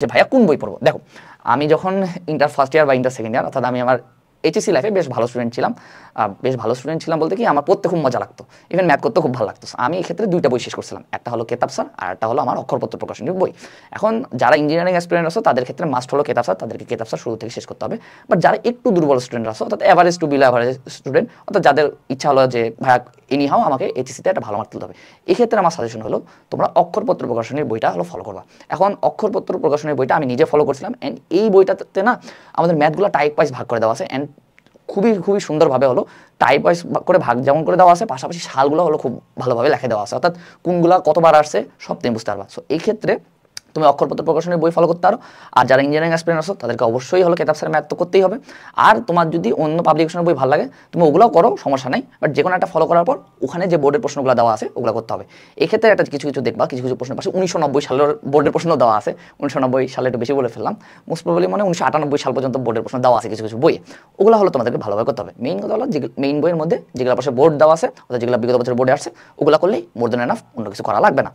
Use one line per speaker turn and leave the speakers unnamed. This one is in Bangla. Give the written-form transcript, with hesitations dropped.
যে ভাইয়া কোন বই পড়বো। দেখো আমি যখন ইন্টার ফার্স্ট ইয়ার বা ইন্টার সেকেন্ড ইয়ার অর্থাৎ আমি আমার এইচএসসি লাইফে বেশ ভালো স্টুডেন্ট ছিলাম। বলতে কি আমার পড়তে খুব মজা লাগতো, ইভেন ম্যাথ করতে খুব ভালো লাগতো। আমি এই ক্ষেত্রে দুইটা বই শেষ করছিলাম, একটা হলো কেতাব স্যার আর একটা হলো আমার অক্ষরপত্র প্রকাশনীর বই। এখন যারা ইঞ্জিনিয়ারিং অ্যাসপিরেন্ট আছো তাদের ক্ষেত্রে মাস্ট হলো কেতাব স্যার, তাদেরকে কেতাব স্যার শুরু থেকে শেষ করতে হবে। বাট যারা একটু দুর্বল স্টুডেন্ট আছো অর্থাৎ average to below average student, অর্থাৎ যাদের ইচ্ছা হলো যে ভাইয়া এনিহাও আমাকে এইচএসসিতে একটা ভালো মার্ক তুলতে হবে, এক্ষেত্রে আমার সাজেশন হলো তোমরা অক্ষরপত্র প্রকাশনীর বইটা হলো ফলো করবা। এখন অক্ষরপত্র প্রকাশনীর বইটা আমি নিজে ফলো করছিলাম, অ্যান্ড এই বইটাতে না আমাদের ম্যাথগুলো টাইপ ওয়াইজ ভাগ করে দেওয়া আছে, অ্যান্ড খুবই খুবই সুন্দরভাবে হলো টাইপ ওয়াইজ করে ভাগ যেমন করে দেওয়া আছে, পাশাপাশি সালগুলো হলো খুব ভালোভাবে লেখা দেওয়া আছে, অর্থাৎ কোনগুলা কতবার আসছে সব তুমি বুঝতে পারবা। সো এই ক্ষেত্রে তুমি অক্ষরপত্র প্রকাশনের বই ফলো করতে পারো। আর যারা ইঞ্জিনিয়ারিং অ্যাসপিরেন্ট আছো তাদেরকে অবশ্যই হলো কেতাব স্যার ম্যাথ তো করতেই হবে। আর তোমার যদি অন্য পাবলিকেশনের বই ভালো লাগে তুমি ওগুলোও করো, সমস্যা নাই, বাট যে কোনো একটা ফলো করার পর ওখানে যে বোর্ডের প্রশ্নগুলো দেওয়া আছে ওগুলো করতে হবে। এই ক্ষেত্রে একটা কিছু কিছু দেখবা, কিছু কিছু প্রশ্নের পাশে 1990 সালের বোর্ডের প্রশ্ন দেওয়া আছে। 1990 সালে একটু বেশি বলে ফেললাম, মোস্ট প্রবাবলি মানে 1998 সাল পর্যন্ত বোর্ডের প্রশ্ন দেওয়া আছে কিছু কিছু বই। ওগুলো হলো তোমাদেরকে ভালোভাবে করতে হবে। মেইন কথা হলো যে মেইন বইয়ের মধ্যে যেগুলো পাশে বোর্ড দেওয়া আছে অর্থাৎ যেগুলো বিগত বছর বোর্ডে আসছে ওগুলো করলেই মোর দেন এনাফ, অন্য কিছু করা লাগবে না।